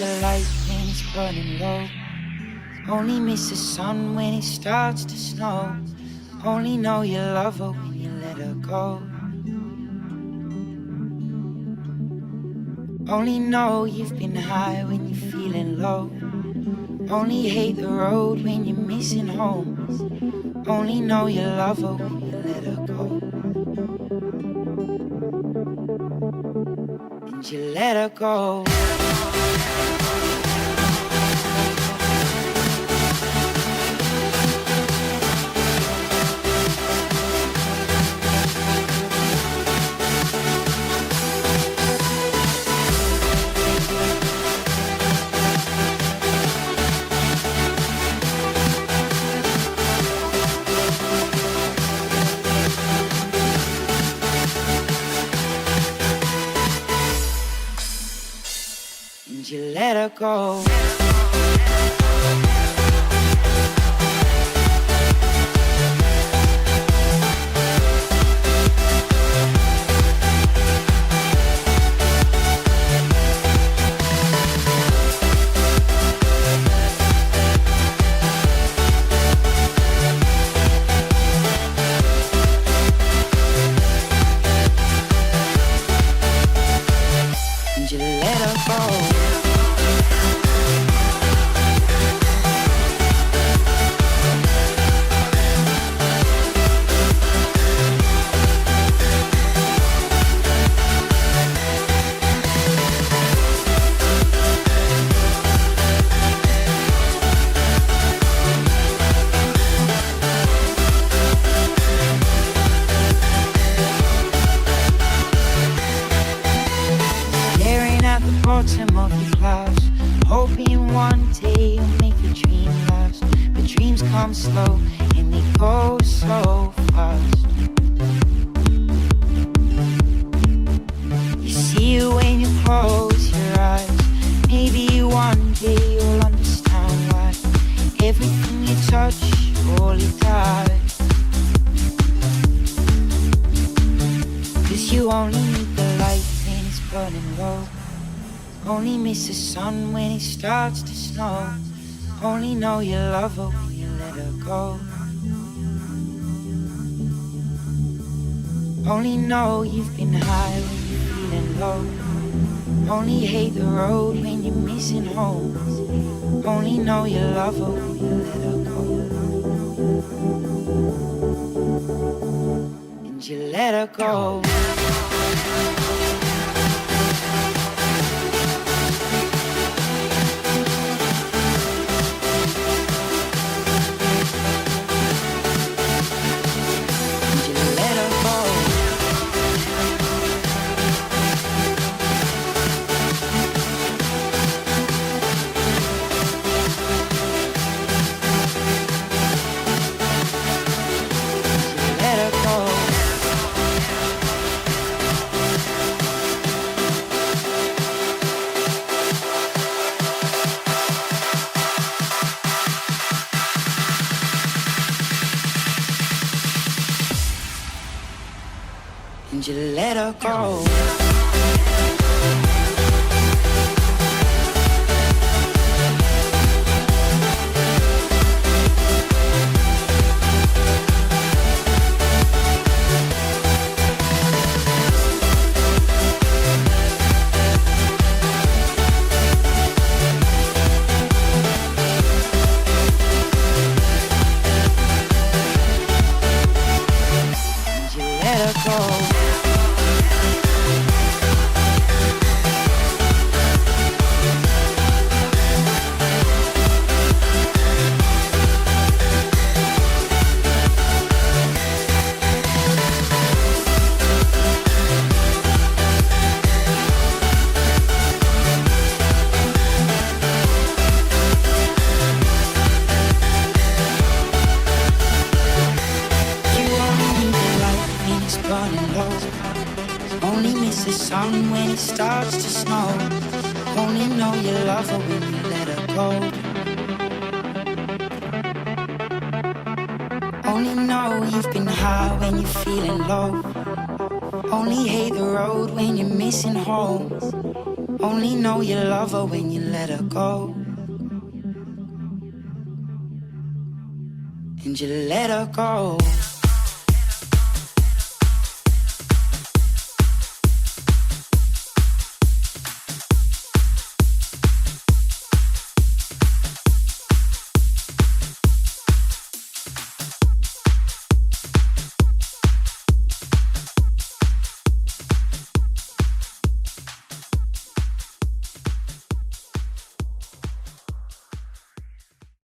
the light when it's burning low. Only miss the sun when it starts to snow. Only know you love her when you let her go. Only know you've been high when you're feeling low. Only hate the road when you're missing home. Only know you love her when you let her go. And you let her go. You let her go. You let her go. Bottom of the clouds, hoping one day you'll make your dream last. But dreams come slow and they go so fast. You see it when you close your eyes. Maybe one day you'll understand why everything you touch surely dies. 'Cause you only need the light when it's burning low. Only miss the sun when it starts to snow. Only know you love her when you let her go. Only know you've been high when you're feeling low. Only hate the road when you're missing home. Only know you love her when you let her go. And you let her go. And you let her go. Only miss the sun when it starts to snow. Only know you love her when you let her go. Only know you've been high when you're feeling low. Only hate the road when you're missing home. Only know you love her when you let her go. And you let her go.